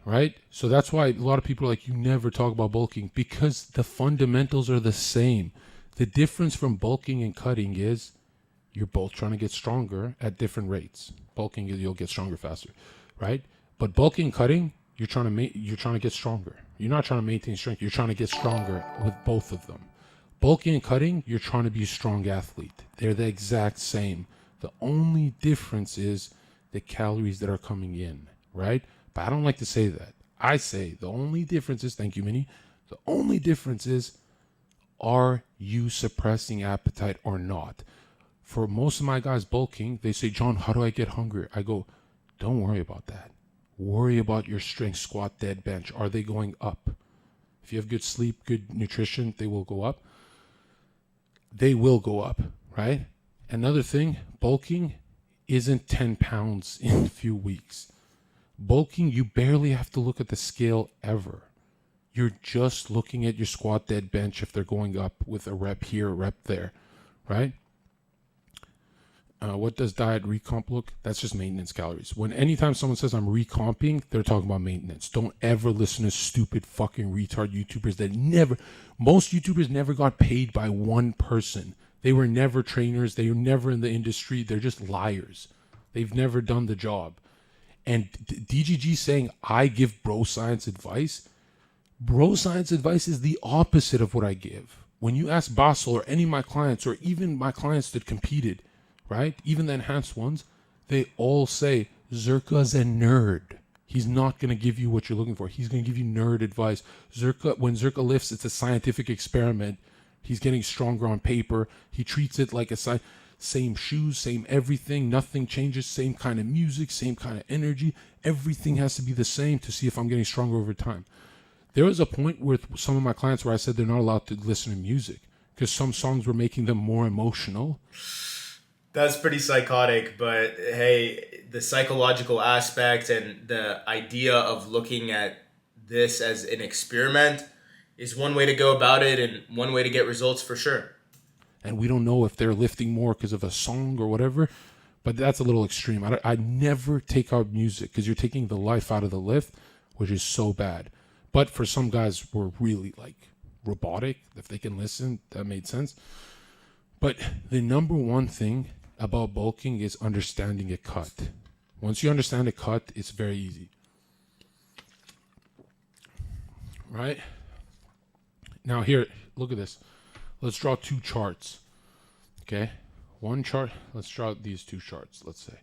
right? So that's why a lot of people are like, you never talk about bulking, because the fundamentals are the same. The difference from bulking and cutting is you're both trying to get stronger at different rates. Bulking is you'll get stronger faster, right? But bulking and cutting, you're trying to get stronger. You're not trying to maintain strength. You're trying to get stronger with both of them. Bulking and cutting, you're trying to be a strong athlete. They're the exact same. The only difference is the calories that are coming in, right? But I don't like to say that. I say the only difference is, thank you, Minnie. The only difference is, are you suppressing appetite or not? For most of my guys bulking, they say, John, how do I get hungrier? I go, don't worry about that. Worry about your strength, squat, dead, bench. Are they going up? If you have good sleep, good nutrition, they will go up. They will go up, right? Another thing, bulking isn't 10 pounds in a few weeks. Bulking, you barely have to look at the scale ever. You're just looking at your squat, dead, bench if they're going up with a rep here, a rep there, right? What does diet recomp look? That's just maintenance calories. Anytime someone says I'm recomping, they're talking about maintenance. Don't ever listen to stupid fucking retard YouTubers most YouTubers never got paid by one person. They were never trainers. They were never in the industry. They're just liars. They've never done the job. And DGG saying, I give bro science advice. Bro science advice is the opposite of what I give. When you ask Basel or any of my clients, or even my clients that competed, right? Even the enhanced ones, they all say, Zherka's a nerd. He's not going to give you what you're looking for. He's going to give you nerd advice. When Zherka lifts, it's a scientific experiment. He's getting stronger on paper. He treats it like same shoes, same everything. Nothing changes. Same kind of music, same kind of energy. Everything has to be the same to see if I'm getting stronger over time. There was a point with some of my clients where I said they're not allowed to listen to music because some songs were making them more emotional. That's pretty psychotic, but hey, the psychological aspect and the idea of looking at this as an experiment is one way to go about it and one way to get results for sure. And we don't know if they're lifting more because of a song or whatever, but that's a little extreme. I never take out music because you're taking the life out of the lift, which is so bad. But for some guys who are really like robotic, if they can listen, that made sense. But the number one thing about bulking is understanding a cut. Once you understand a cut, it's very easy. Right? Now here, look at this. Let's draw two charts. Okay? One chart. Let's draw these two charts, let's say.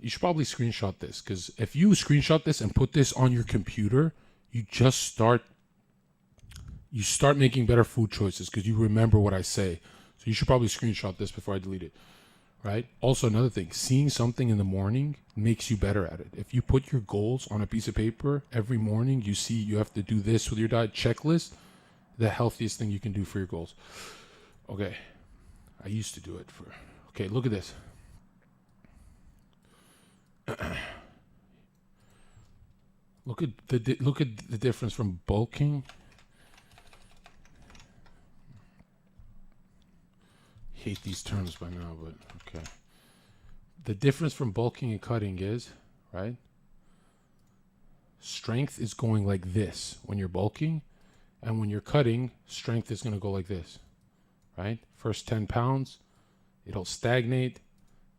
You should probably screenshot this, because if you screenshot this and put this on your computer, you start making better food choices because you remember what I say. So you should probably screenshot this before I delete it, right? Also, another thing, seeing something in the morning makes you better at it. If you put your goals on a piece of paper every morning, you see you have to do this with your diet checklist, the healthiest thing you can do for your goals. Okay, I used to do it for. Okay, look at this. Look at the difference from bulking. Hate these terms by now, but okay. The difference from bulking and cutting is, right? Strength is going like this when you're bulking, and when you're cutting, strength is going to go like this, right? First 10 pounds, it'll stagnate.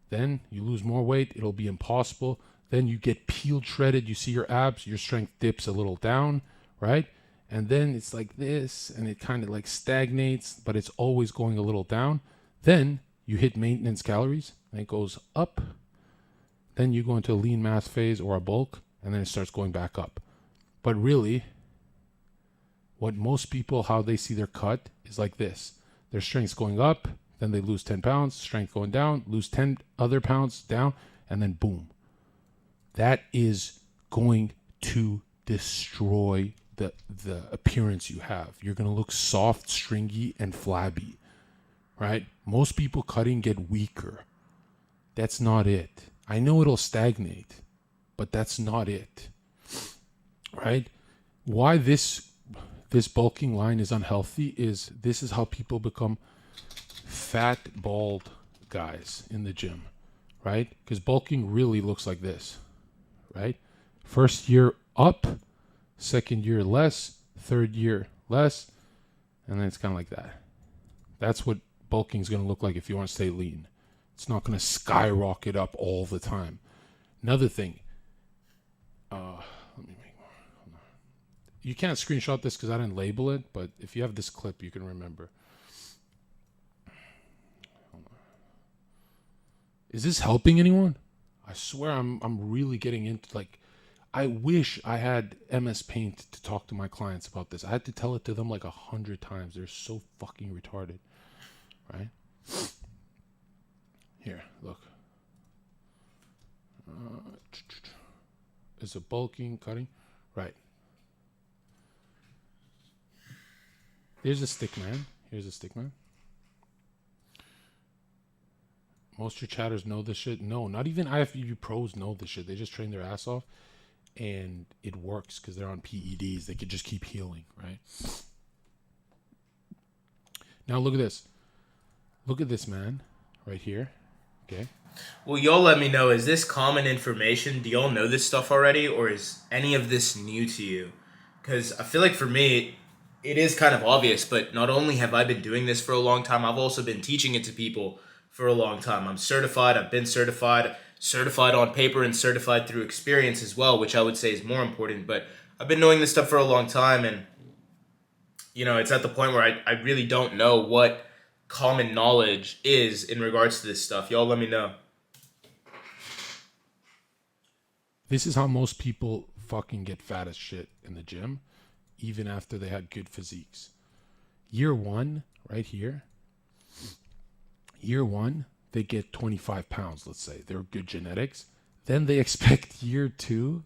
Then you lose more weight, it'll be impossible. Then you get peeled, shredded, you see your abs, your strength dips a little down, right? And then it's like this, and it kind of like stagnates, but it's always going a little down. Then you hit maintenance calories, and it goes up. Then you go into a lean mass phase or a bulk, and then it starts going back up. But really, what most people, how they see their cut is like this. Their strength's going up, then they lose 10 pounds, strength going down, lose 10 other pounds down, and then boom. That is going to destroy the appearance you have. You're going to look soft, stringy, and flabby, right? Most people cutting get weaker. That's not it. I know it'll stagnate, but that's not it, right? Why this bulking line is unhealthy is this is how people become fat, bald guys in the gym, right? Because bulking really looks like this, right? First year, up, second year less, third year less, and then it's kind of like that. That's what bulking is going to look like if you want to stay lean. It's not going to skyrocket up all the time. Another thing, let me make more. Hold on. You can't screenshot this because I didn't label it, but if you have this clip, you can remember. Is this helping anyone? I swear I'm really getting into, like, I wish I had MS Paint to talk to my clients about this. I had to tell it to them like 100 times. They're so fucking retarded, right? Here, look. Is it bulking, cutting? Right. Here's a stick man. Here's a stick man. Most of your chatters know this shit. No, not even IFBB pros know this shit. They just train their ass off. And it works because they're on PEDs. They could just keep healing, right? Now look at this. Look at this, man. Right here. Okay. Well, y'all let me know. Is this common information? Do y'all know this stuff already? Or is any of this new to you? Because I feel like for me, it is kind of obvious. But not only have I been doing this for a long time, I've also been teaching it to people for a long time. I'm certified. I've been certified on paper and certified through experience as well, which I would say is more important. But I've been knowing this stuff for a long time, and it's at the point where I really don't know what common knowledge is in regards to this stuff. Y'all let me know. This is how most people fucking get fat as shit in the gym, even after they had good physiques. Year one, right here. Year one, they get 25 pounds, let's say. They're good genetics. Then they expect year two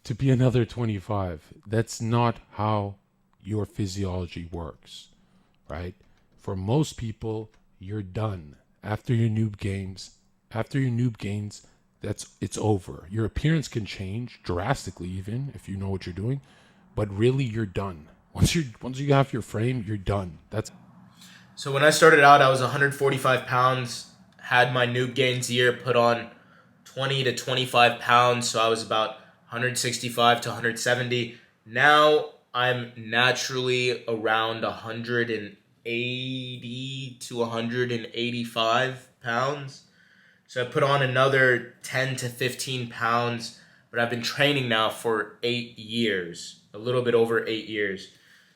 to be another 25. That's not how your physiology works, right? For most people, you're done. After your noob gains, it's over. Your appearance can change drastically, even if you know what you're doing, but really you're done. Once you have your frame, you're done. So when I started out, I was 145 pounds, had my noob gains year, put on 20 to 25 pounds, so I was about 165 to 170. Now I'm naturally around 180 to 185 pounds. So I put on another 10 to 15 pounds, but I've been training now for 8 years, a little bit over 8 years.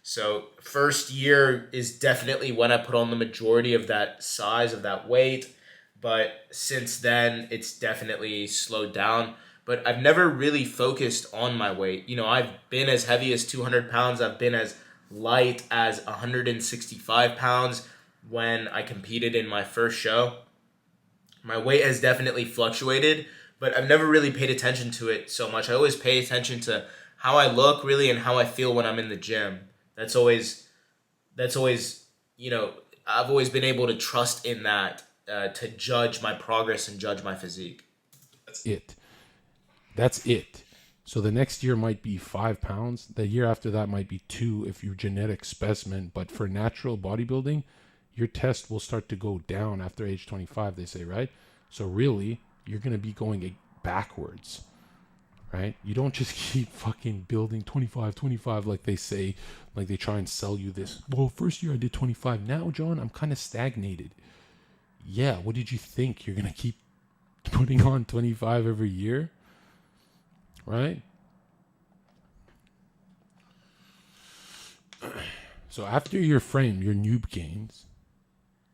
So first year is definitely when I put on the majority of that size, of that weight. But since then, it's definitely slowed down. But I've never really focused on my weight. I've been as heavy as 200 pounds. I've been as light as 165 pounds when I competed in my first show. My weight has definitely fluctuated, but I've never really paid attention to it so much. I always pay attention to how I look, really, and how I feel when I'm in the gym. That's always, I've always been able to trust in that to judge my progress and judge my physique. That's it. So the next year might be 5 pounds. The year after that might be 2 if you're genetic specimen. But for natural bodybuilding, your test will start to go down after age 25, they say, right? So really, you're going to be going backwards. Right? You don't just keep fucking building 25 like they say, like they try and sell you this. Well, first year I did 25. Now, John, I'm kind of stagnated. Yeah, what did you think? You're going to keep putting on 25 every year? Right? So after your frame, your noob gains,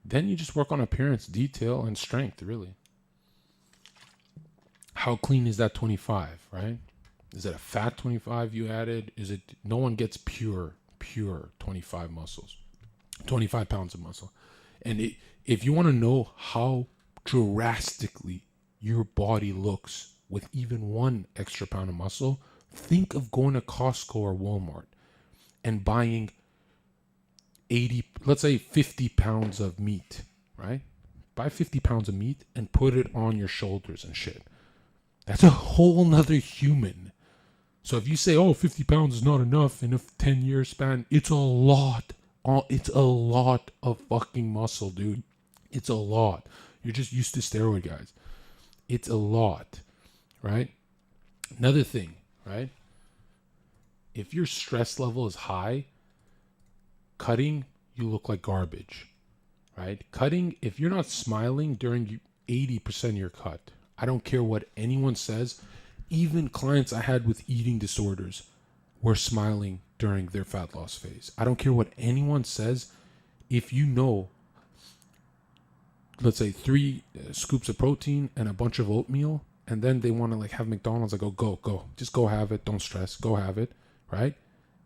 then you just work on appearance, detail, and strength, really. How clean is that 25, right? Is it a fat 25 you added? No one gets pure 25 muscles, 25 pounds of muscle. And if you want to know how drastically your body looks with even 1 extra pound of muscle, think of going to Costco or Walmart and buying 50 pounds of meat, right? Buy 50 pounds of meat and put it on your shoulders and shit. That's a whole nother human. So if you say, 50 pounds is not enough in a 10-year span, it's a lot. It's a lot of fucking muscle, dude. It's a lot. You're just used to steroid guys. It's a lot, right? Another thing, right? If your stress level is high, cutting, you look like garbage, right? Cutting, if you're not smiling during 80% of your cut, I don't care what anyone says. Even clients I had with eating disorders were smiling during their fat loss phase. I don't care what anyone says. If you know, let's say 3 scoops of protein and a bunch of oatmeal, and then they want to like have McDonald's, I go, just go have it. Don't stress, go have it, right?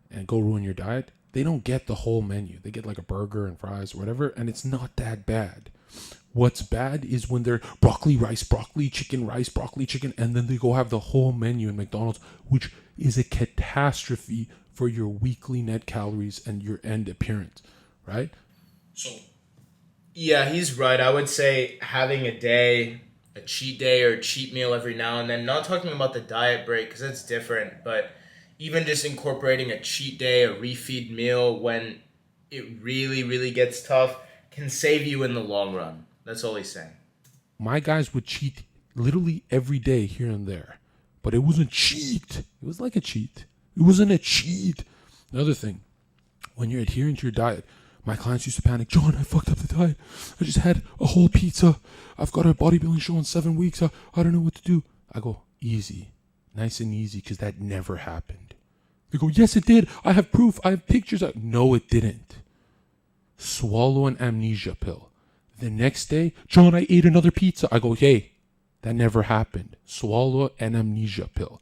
And go ruin your diet. They don't get the whole menu. They get like a burger and fries or whatever, and it's not that bad. What's bad is when they're broccoli, rice, broccoli, chicken, rice, broccoli, chicken, and then they go have the whole menu in McDonald's, which is a catastrophe for your weekly net calories and your end appearance, right? So, yeah, he's right. I would say having a cheat day or a cheat meal every now and then, not talking about the diet break because that's different, but even just incorporating a cheat day, a refeed meal when it really, really gets tough can save you in the long run. That's all he's saying. My guys would cheat literally every day here and there, but it wasn't cheat. It was like a cheat. It wasn't a cheat. Another thing, when you're adhering to your diet, my clients used to panic. John, I fucked up the diet. I just had a whole pizza. I've got a bodybuilding show in 7 weeks. I don't know what to do. I go, easy. Nice and easy, because that never happened. They go, yes, it did. I have proof. I have pictures. No, it didn't. Swallow an amnesia pill. The next day, John, I ate another pizza. I go, hey, that never happened. Swallow an amnesia pill.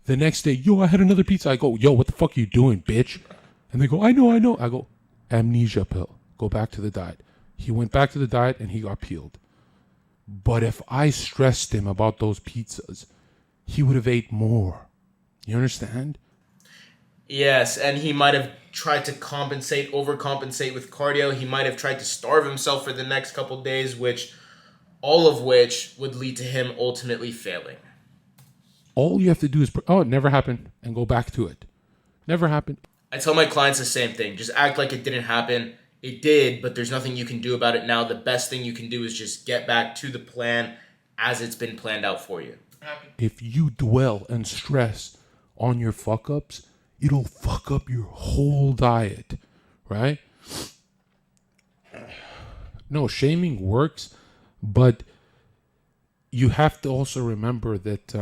The next day, yo, I had another pizza. I go, yo, what the fuck are you doing, bitch? And they go, I know. I go, amnesia pill. Go back to the diet. He went back to the diet and he got peeled. But if I stressed him about those pizzas, he would have ate more. You understand? Yes, and he might have tried to overcompensate with cardio. He might have tried to starve himself for the next couple days, all of which would lead to him ultimately failing. All you have to do is, it never happened, and go back to it. Never happened. I tell my clients the same thing. Just act like it didn't happen. It did, but there's nothing you can do about it now. The best thing you can do is just get back to the plan as it's been planned out for you. If you dwell and stress on your fuck-ups, it'll fuck up your whole diet, right? No, shaming works, but you have to also remember that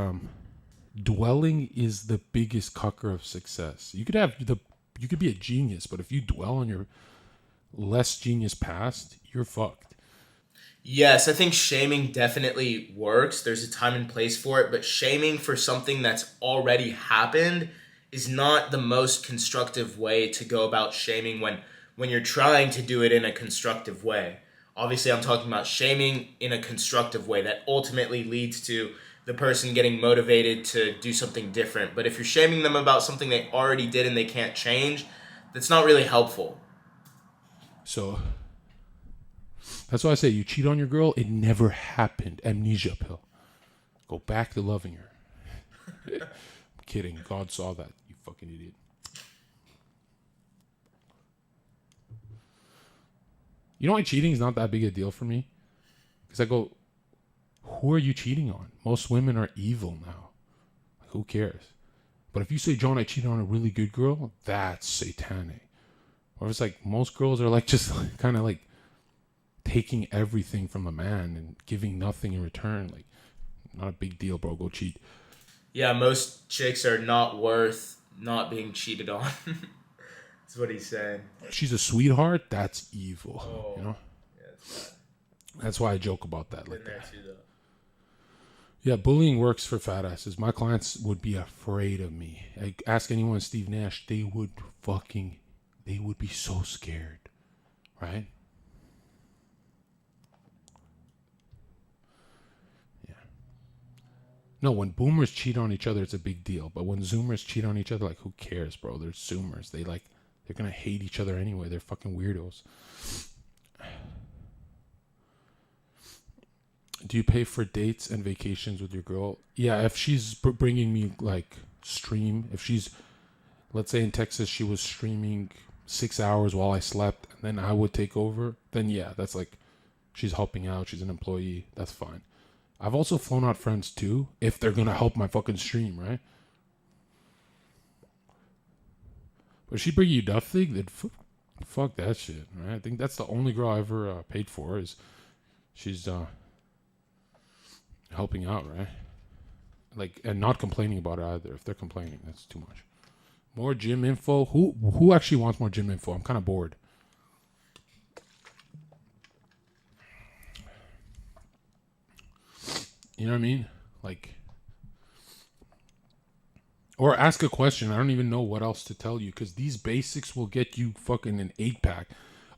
dwelling is the biggest cucker of success. You could be a genius, but if you dwell on your less genius past, you're fucked. Yes, I think shaming definitely works. There's a time and place for it, but shaming for something that's already happened is not the most constructive way to go about shaming when you're trying to do it in a constructive way. Obviously, I'm talking about shaming in a constructive way that ultimately leads to the person getting motivated to do something different. But if you're shaming them about something they already did and they can't change, that's not really helpful. So that's why I say you cheat on your girl, it never happened. Amnesia pill. Go back to loving her. I'm kidding. God saw that, you fucking idiot. You know why cheating is not that big a deal for me? Because I go, who are you cheating on? Most women are evil now. Like, who cares? But if you say, John, I cheated on a really good girl, that's satanic. Or it's like most girls are like just kind of like taking everything from a man and giving nothing in return. Like, not a big deal, bro. Go cheat. Yeah, most chicks are not worth not being cheated on. That's what he's saying. She's a sweetheart. That's evil. Oh, you know. Yeah, it's bad. That's why I joke about that. Been Like there that. too, though. Yeah, bullying works for fat asses. My clients would be afraid of me. Like, ask anyone Steve Nash, they would be so scared, right? Yeah. No, when boomers cheat on each other, it's a big deal. But when Zoomers cheat on each other, like, who cares, bro? They're Zoomers. They're gonna hate each other anyway. They're fucking weirdos. Do you pay for dates and vacations with your girl? Yeah, if she's bringing me like if she's, let's say in Texas, she was streaming 6 hours while I slept, and then I would take over, then yeah, that's like, she's helping out, she's an employee, that's fine. I've also flown out friends too, if they're gonna help my fucking stream, right? But if she bring you nothing, then fuck that shit, right? I think that's the only girl I ever paid for is she's helping out, right? Like, and not complaining about it either. If they're complaining, that's too much. More gym info. Who actually wants more gym info? I'm kind of bored. You know what I mean? Like, or ask a question. I don't even know what else to tell you because these basics will get you fucking an 8-pack.